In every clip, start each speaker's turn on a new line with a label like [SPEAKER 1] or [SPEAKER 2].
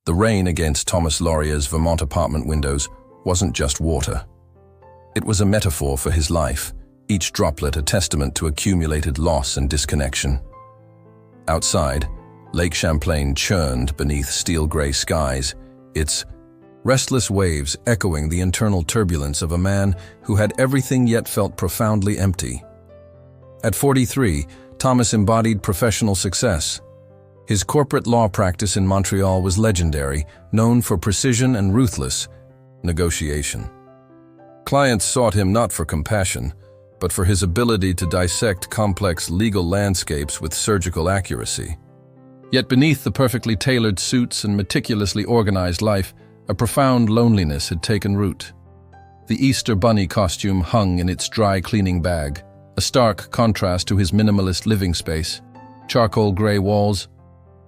[SPEAKER 1] The rain against Thomas Laurier's Vermont apartment windows wasn't just water. It was a metaphor for his life, each droplet a testament to accumulated loss and disconnection. Outside, Lake Champlain churned beneath steel-gray skies, its restless waves echoing the internal turbulence of a man who had everything yet felt profoundly empty. At 43, Thomas embodied professional success. His corporate law practice in Montreal was legendary, known for precision and ruthless negotiation. Clients sought him not for compassion, but for his ability to dissect complex legal landscapes with surgical accuracy. Yet beneath the perfectly tailored suits and meticulously organized life, a profound loneliness had taken root. The Easter Bunny costume hung in its dry cleaning bag, a stark contrast to his minimalist living space. Charcoal gray walls,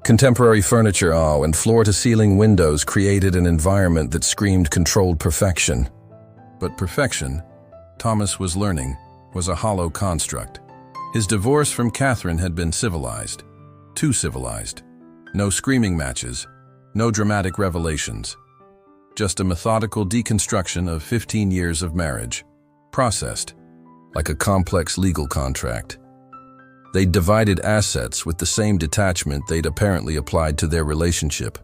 [SPEAKER 1] contemporary furniture, and floor-to-ceiling windows created an environment that screamed controlled perfection. But perfection, Thomas was learning, was a hollow construct. His divorce from Catherine had been civilized. Too civilized. No screaming matches, no dramatic revelations. Just a methodical deconstruction of 15 years of marriage, processed like a complex legal contract. They divided assets with the same detachment they'd apparently applied to their relationship.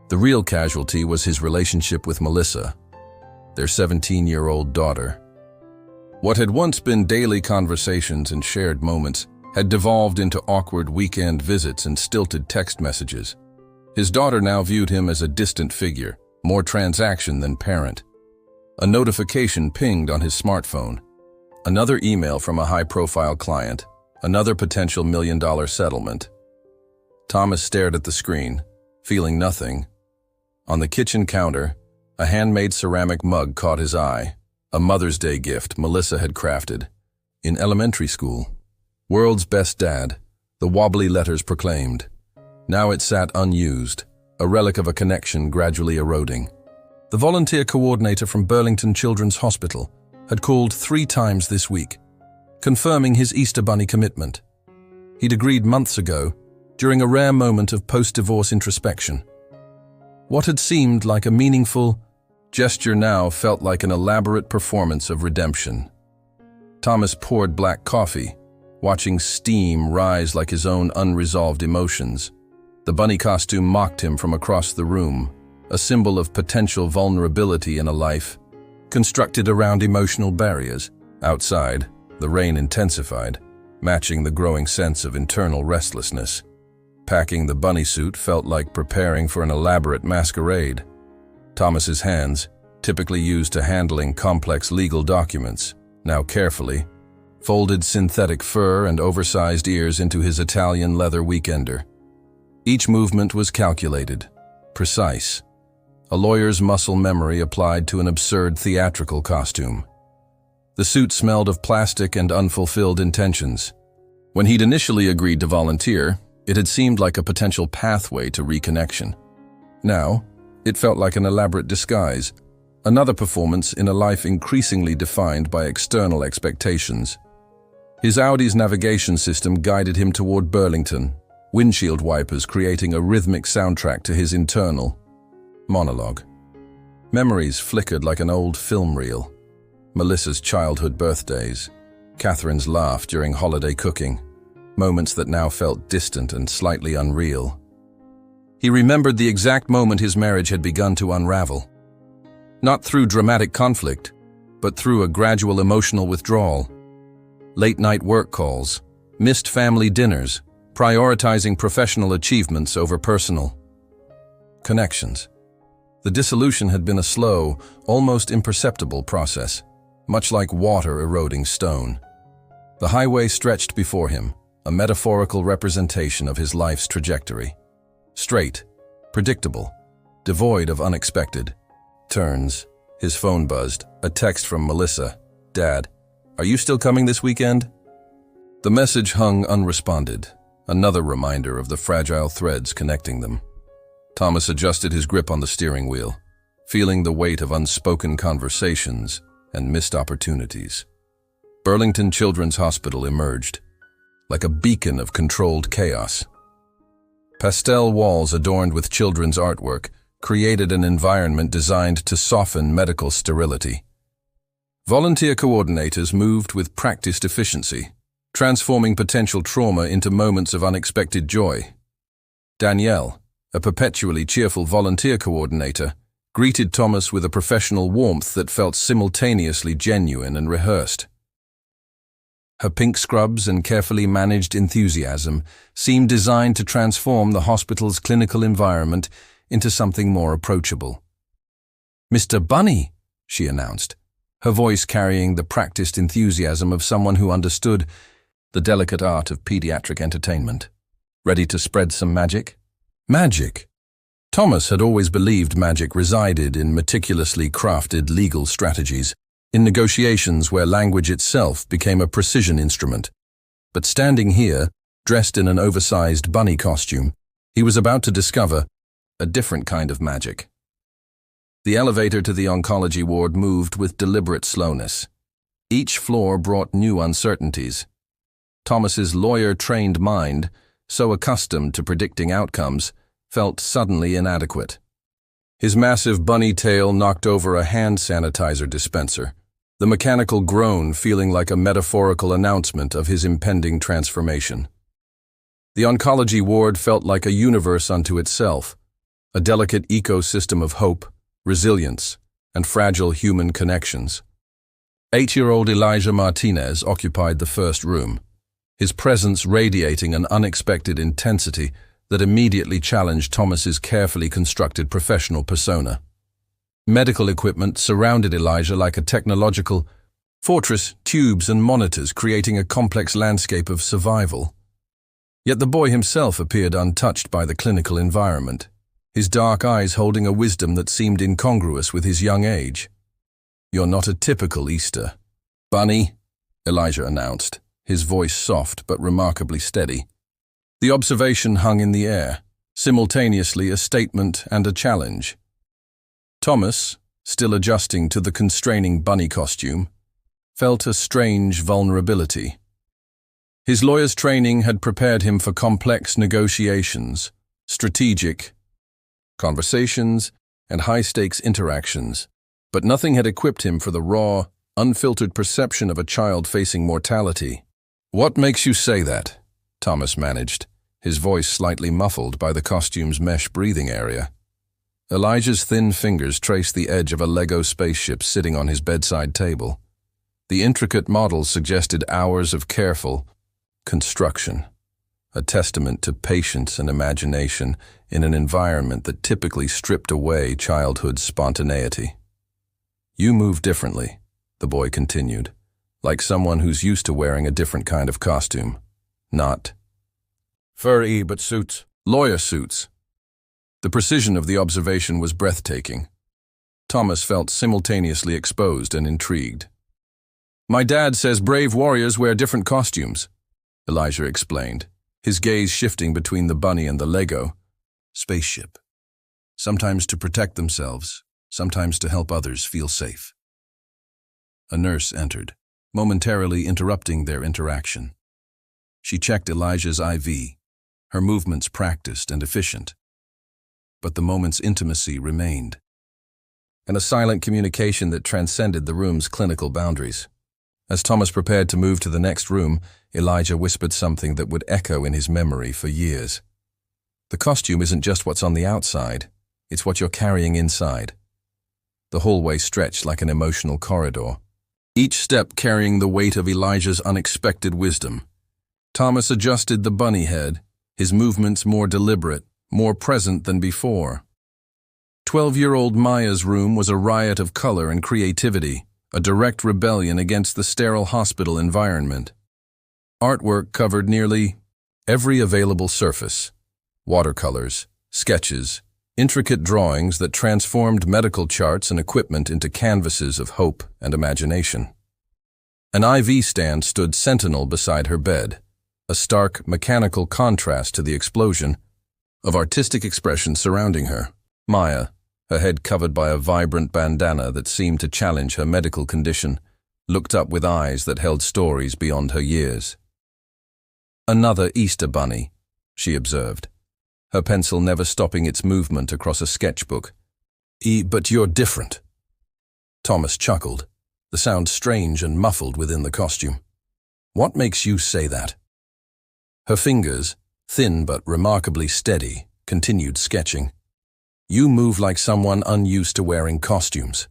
[SPEAKER 1] The real casualty was his relationship with Melissa, their 17-year-old daughter. What had once been daily conversations and shared moments had devolved into awkward weekend visits and stilted text messages. His daughter now viewed him as a distant figure, more transaction than parent. A notification pinged on his smartphone. Another email from a high-profile client, another potential million-dollar settlement. Thomas stared at the screen, feeling nothing. On the kitchen counter, a handmade ceramic mug caught his eye, a Mother's Day gift Melissa had crafted. In elementary school, "World's best dad," the wobbly letters proclaimed. Now it sat unused, a relic of a connection gradually eroding. The volunteer coordinator from Burlington Children's Hospital had called 3 times this week, confirming his Easter Bunny commitment. He'd agreed months ago, during a rare moment of post-divorce introspection. What had seemed like a meaningful gesture now felt like an elaborate performance of redemption. Thomas poured black coffee, watching steam rise like his own unresolved emotions. The bunny costume mocked him from across the room, a symbol of potential vulnerability in a life constructed around emotional barriers. Outside, the rain intensified, matching the growing sense of internal restlessness. Packing the bunny suit felt like preparing for an elaborate masquerade. Thomas's hands, typically used to handling complex legal documents, now carefully folded synthetic fur and oversized ears into his Italian leather weekender. Each movement was calculated, precise, a lawyer's muscle memory applied to an absurd theatrical costume. The suit smelled of plastic and unfulfilled intentions. When he'd initially agreed to volunteer, it had seemed like a potential pathway to reconnection. Now, it felt like an elaborate disguise, another performance in a life increasingly defined by external expectations. His Audi's navigation system guided him toward Burlington, windshield wipers creating a rhythmic soundtrack to his internal monologue. Memories flickered like an old film reel. Melissa's childhood birthdays, Catherine's laugh during holiday cooking, moments that now felt distant and slightly unreal. He remembered the exact moment his marriage had begun to unravel. Not through dramatic conflict, but through a gradual emotional withdrawal. Late-night work calls, missed family dinners, prioritizing professional achievements over personal connections. The dissolution had been a slow, almost imperceptible process, much like water eroding stone. The highway stretched before him, a metaphorical representation of his life's trajectory. Straight, predictable, devoid of unexpected turns. His phone buzzed, a text from Melissa. "Dad, are you still coming this weekend?" The message hung unresponded, another reminder of the fragile threads connecting them. Thomas adjusted his grip on the steering wheel, feeling the weight of unspoken conversations and missed opportunities. Burlington Children's Hospital emerged, like a beacon of controlled chaos. Pastel walls adorned with children's artwork created an environment designed to soften medical sterility. Volunteer coordinators moved with practiced efficiency, transforming potential trauma into moments of unexpected joy. Danielle, a perpetually cheerful volunteer coordinator, greeted Thomas with a professional warmth that felt simultaneously genuine and rehearsed. Her pink scrubs and carefully managed enthusiasm seemed designed to transform the hospital's clinical environment into something more approachable. "Mr. Bunny," she announced, her voice carrying the practiced enthusiasm of someone who understood the delicate art of pediatric entertainment. "Ready to spread some magic?" Magic. Thomas had always believed magic resided in meticulously crafted legal strategies, in negotiations where language itself became a precision instrument. But standing here, dressed in an oversized bunny costume, he was about to discover a different kind of magic. The elevator to the oncology ward moved with deliberate slowness. Each floor brought new uncertainties. Thomas's lawyer-trained mind, so accustomed to predicting outcomes, felt suddenly inadequate. His massive bunny tail knocked over a hand sanitizer dispenser, the mechanical groan feeling like a metaphorical announcement of his impending transformation. The oncology ward felt like a universe unto itself, a delicate ecosystem of hope, resilience, and fragile human connections. 8-year-old Elijah Martinez occupied the first room, his presence radiating an unexpected intensity that immediately challenged Thomas's carefully constructed professional persona. Medical equipment surrounded Elijah like a technological fortress, tubes and monitors creating a complex landscape of survival. Yet the boy himself appeared untouched by the clinical environment, his dark eyes holding a wisdom that seemed incongruous with his young age. "You're not a typical Easter bunny," Elijah announced, his voice soft but remarkably steady. The observation hung in the air, simultaneously a statement and a challenge. Thomas, still adjusting to the constraining bunny costume, felt a strange vulnerability. His lawyer's training had prepared him for complex negotiations, strategic conversations, and high-stakes interactions, but nothing had equipped him for the raw, unfiltered perception of a child facing mortality. "What makes you say that?" Thomas managed, his voice slightly muffled by the costume's mesh breathing area. Elijah's thin fingers traced the edge of a Lego spaceship sitting on his bedside table. The intricate model suggested hours of careful construction, a testament to patience and imagination in an environment that typically stripped away childhood's spontaneity. "You move differently," the boy continued, like someone who's used to wearing a different kind of costume. "Not furry, but suits. Lawyer suits." The precision of the observation was breathtaking. Thomas felt simultaneously exposed and intrigued. "My dad says brave warriors wear different costumes," Elijah explained, his gaze shifting between the bunny and the Lego spaceship. "Sometimes to protect themselves, sometimes to help others feel safe." A nurse entered, momentarily interrupting their interaction. She checked Elijah's IV, her movements practiced and efficient. But the moment's intimacy remained, and a silent communication that transcended the room's clinical boundaries. As Thomas prepared to move to the next room, Elijah whispered something that would echo in his memory for years. "The costume isn't just what's on the outside, it's what you're carrying inside." The hallway stretched like an emotional corridor, each step carrying the weight of Elijah's unexpected wisdom. Thomas adjusted the bunny head, his movements more deliberate, more present than before. 12-year-old Maya's room was a riot of color and creativity, a direct rebellion against the sterile hospital environment. Artwork covered nearly every available surface: watercolors, sketches, intricate drawings that transformed medical charts and equipment into canvases of hope and imagination. An IV stand stood sentinel beside her bed, a stark, mechanical contrast to the explosion of artistic expression surrounding her. Maya, her head covered by a vibrant bandana that seemed to challenge her medical condition, looked up with eyes that held stories beyond her years. "Another Easter bunny," she observed, her pencil never stopping its movement across a sketchbook. But you're different." Thomas chuckled, the sound strange and muffled within the costume. "What makes you say that?" Her fingers, thin but remarkably steady, continued sketching. "You move like someone unused to wearing costumes.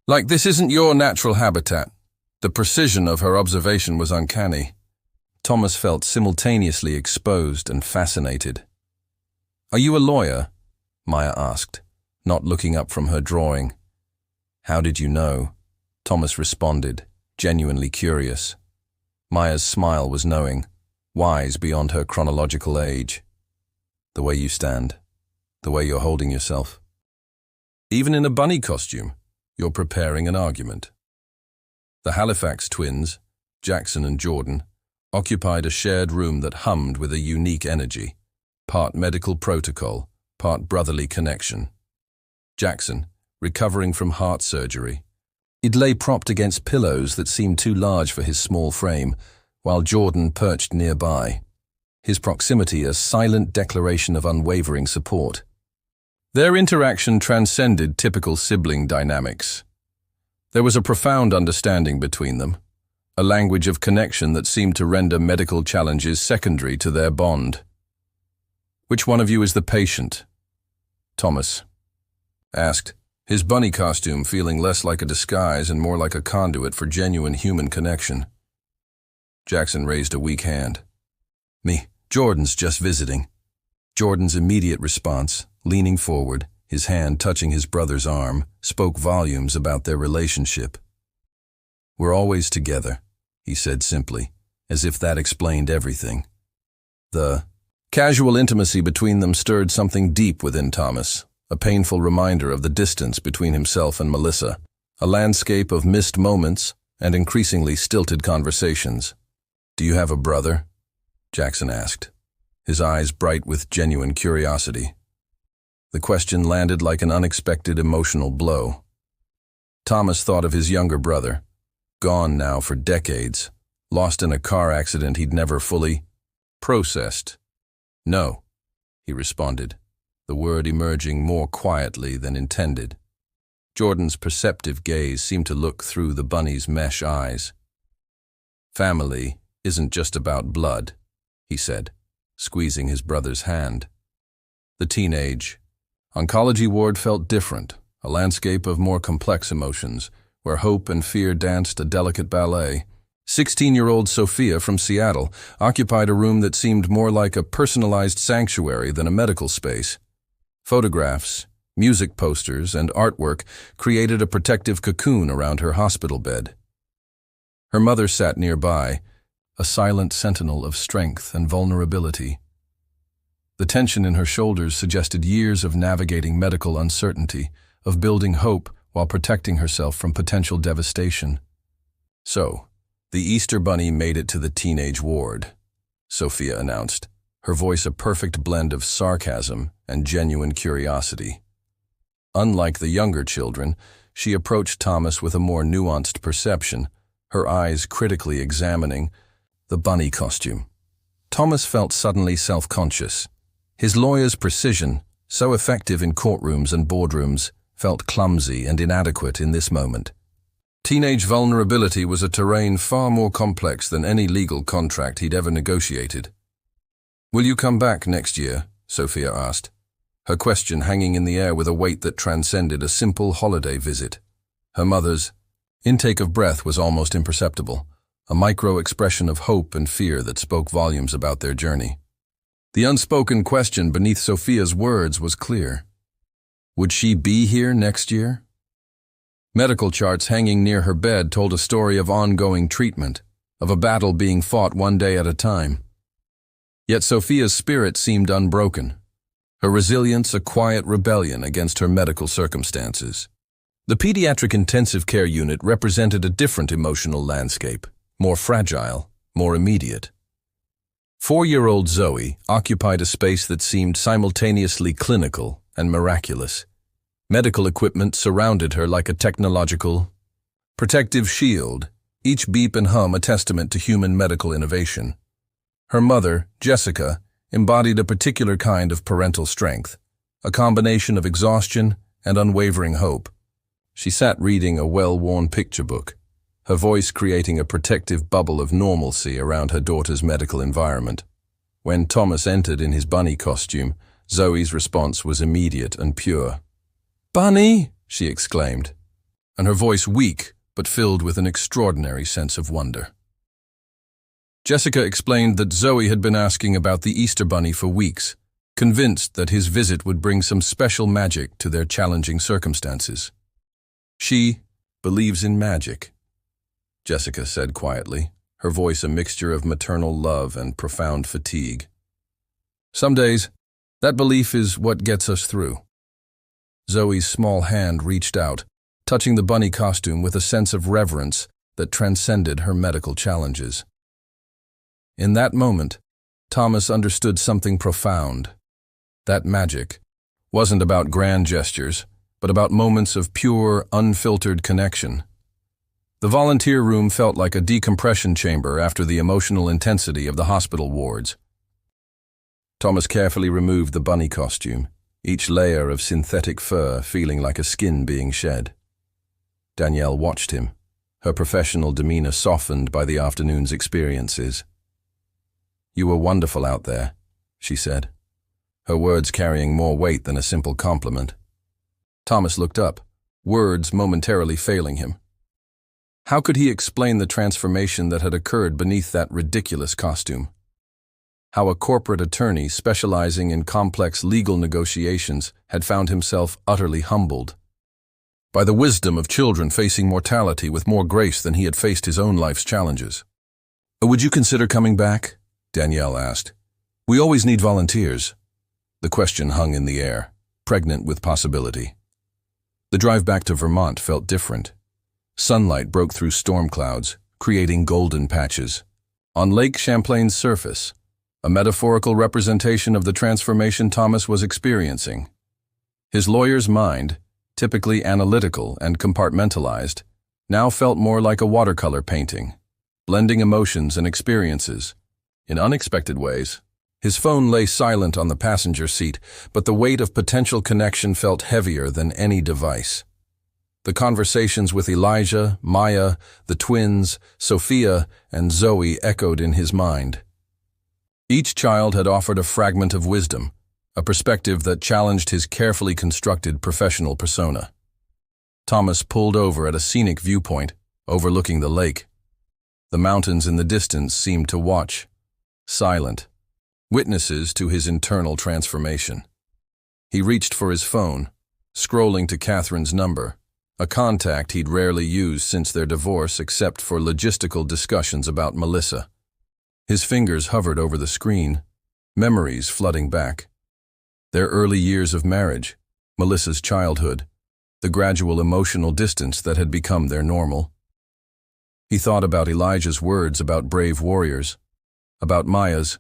[SPEAKER 1] Like this isn't your natural habitat." The precision of her observation was uncanny. Thomas felt simultaneously exposed and fascinated. "Are you a lawyer?" Maya asked, not looking up from her drawing. "How did you know?" Thomas responded, genuinely curious. Maya's smile was knowing, wise beyond her chronological age. "The way you stand, the way you're holding yourself. Even in a bunny costume, you're preparing an argument." The Halifax twins, Jackson and Jordan, occupied a shared room that hummed with a unique energy, part medical protocol, part brotherly connection. Jackson, recovering from heart surgery, he'd lay propped against pillows that seemed too large for his small frame, while Jordan perched nearby, his proximity a silent declaration of unwavering support. Their interaction transcended typical sibling dynamics. There was a profound understanding between them, a language of connection that seemed to render medical challenges secondary to their bond. "Which one of you is the patient?" Thomas asked, his bunny costume feeling less like a disguise and more like a conduit for genuine human connection. Jackson raised a weak hand. "Me. Jordan's just visiting." Jordan's immediate response, leaning forward, his hand touching his brother's arm, spoke volumes about their relationship. "We're always together," he said simply, as if that explained everything. The casual intimacy between them stirred something deep within Thomas, a painful reminder of the distance between himself and Melissa, a landscape of missed moments and increasingly stilted conversations. "Do you have a brother?" Jackson asked, his eyes bright with genuine curiosity. The question landed like an unexpected emotional blow. Thomas thought of his younger brother, gone now for decades, lost in a car accident he'd never fully processed. "No," he responded, the word emerging more quietly than intended. Jordan's perceptive gaze seemed to look through the bunny's mesh eyes. "Family isn't just about blood," he said, squeezing his brother's hand. The teenage oncology ward felt different, a landscape of more complex emotions, where hope and fear danced a delicate ballet. 16-year-old Sophia from Seattle occupied a room that seemed more like a personalized sanctuary than a medical space. Photographs, music posters, and artwork created a protective cocoon around her hospital bed. Her mother sat nearby, a silent sentinel of strength and vulnerability. The tension in her shoulders suggested years of navigating medical uncertainty, of building hope while protecting herself from potential devastation. "So, the Easter Bunny made it to the teenage ward," Sophia announced, her voice a perfect blend of sarcasm and genuine curiosity. Unlike the younger children, she approached Thomas with a more nuanced perception, her eyes critically examining the bunny costume. Thomas felt suddenly self-conscious. His lawyer's precision, so effective in courtrooms and boardrooms, felt clumsy and inadequate in this moment. Teenage vulnerability was a terrain far more complex than any legal contract he'd ever negotiated. "Will you come back next year?" Sophia asked, her question hanging in the air with a weight that transcended a simple holiday visit. Her mother's intake of breath was almost imperceptible, a micro-expression of hope and fear that spoke volumes about their journey. The unspoken question beneath Sophia's words was clear. Would she be here next year? Medical charts hanging near her bed told a story of ongoing treatment, of a battle being fought one day at a time. Yet Sophia's spirit seemed unbroken, her resilience a quiet rebellion against her medical circumstances. The pediatric intensive care unit represented a different emotional landscape, more fragile, more immediate. 4-year-old Zoe occupied a space that seemed simultaneously clinical and miraculous. Medical equipment surrounded her like a technological protective shield, each beep and hum a testament to human medical innovation. Her mother, Jessica, embodied a particular kind of parental strength, a combination of exhaustion and unwavering hope. She sat reading a well-worn picture book, her voice creating a protective bubble of normalcy around her daughter's medical environment. When Thomas entered in his bunny costume, Zoe's response was immediate and pure. "Bunny!" she exclaimed, and her voice weak but filled with an extraordinary sense of wonder. Jessica explained that Zoe had been asking about the Easter Bunny for weeks, convinced that his visit would bring some special magic to their challenging circumstances. "She believes in magic," Jessica said quietly, her voice a mixture of maternal love and profound fatigue. "Some days, that belief is what gets us through." Zoe's small hand reached out, touching the bunny costume with a sense of reverence that transcended her medical challenges. In that moment, Thomas understood something profound. That magic wasn't about grand gestures, but about moments of pure, unfiltered connection. The volunteer room felt like a decompression chamber after the emotional intensity of the hospital wards. Thomas carefully removed the bunny costume, each layer of synthetic fur feeling like a skin being shed. Danielle watched him, her professional demeanor softened by the afternoon's experiences. "You were wonderful out there," she said, her words carrying more weight than a simple compliment. Thomas looked up, words momentarily failing him. How could he explain the transformation that had occurred beneath that ridiculous costume? How a corporate attorney specializing in complex legal negotiations had found himself utterly humbled by the wisdom of children facing mortality with more grace than he had faced his own life's challenges. "Would you consider coming back?" Danielle asked. "We always need volunteers." The question hung in the air, pregnant with possibility. The drive back to Vermont felt different. Sunlight broke through storm clouds, creating golden patches. On Lake Champlain's surface, a metaphorical representation of the transformation Thomas was experiencing. His lawyer's mind, typically analytical and compartmentalized, now felt more like a watercolor painting, blending emotions and experiences. In unexpected ways, his phone lay silent on the passenger seat, but the weight of potential connection felt heavier than any device. The conversations with Elijah, Maya, the twins, Sophia, and Zoe echoed in his mind. Each child had offered a fragment of wisdom, a perspective that challenged his carefully constructed professional persona. Thomas pulled over at a scenic viewpoint, overlooking the lake. The mountains in the distance seemed to watch, silent, witnesses to his internal transformation. He reached for his phone, scrolling to Catherine's number, a contact he'd rarely used since their divorce except for logistical discussions about Melissa. His fingers hovered over the screen, memories flooding back. Their early years of marriage, Melissa's childhood, the gradual emotional distance that had become their normal. He thought about Elijah's words about brave warriors, about Maya's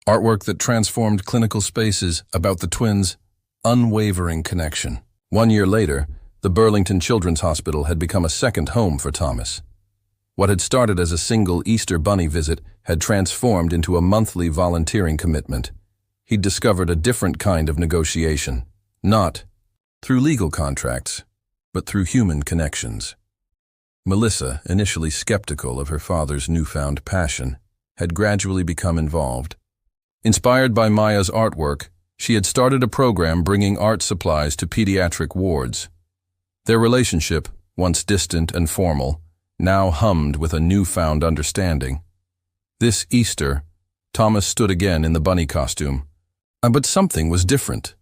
[SPEAKER 1] artwork that transformed clinical spaces, about the twins' unwavering connection. 1 year later, the Burlington Children's Hospital had become a second home for Thomas. What had started as a single Easter Bunny visit had transformed into a monthly volunteering commitment. He'd discovered a different kind of negotiation, not through legal contracts, but through human connections. Melissa, initially skeptical of her father's newfound passion, had gradually become involved. Inspired by Maya's artwork, she had started a program bringing art supplies to pediatric wards. Their relationship, once distant and formal, now hummed with a newfound understanding. This Easter, Thomas stood again in the bunny costume. But something was different.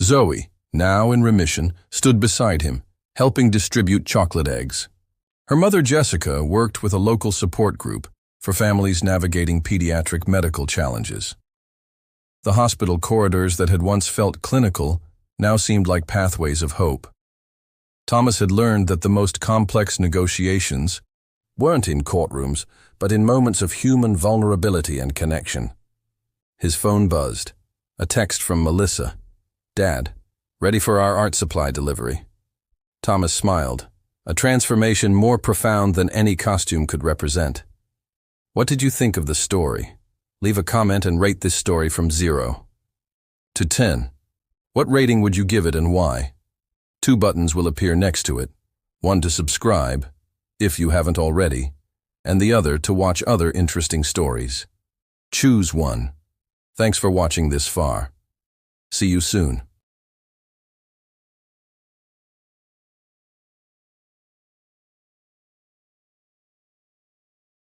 [SPEAKER 1] Zoe, now in remission, stood beside him, helping distribute chocolate eggs. Her mother Jessica worked with a local support group for families navigating pediatric medical challenges. The hospital corridors that had once felt clinical now seemed like pathways of hope. Thomas had learned that the most complex negotiations weren't in courtrooms, but in moments of human vulnerability and connection. His phone buzzed. A text from Melissa. "Dad, ready for our art supply delivery." Thomas smiled, a transformation more profound than any costume could represent. "What did you think of the story?" Leave a comment and rate this story from 0 to 10. What rating would you give it and why? 2 buttons will appear next to it. One to subscribe, if you haven't already, and the other to watch other interesting stories. Choose one. Thanks for watching this far. See you soon.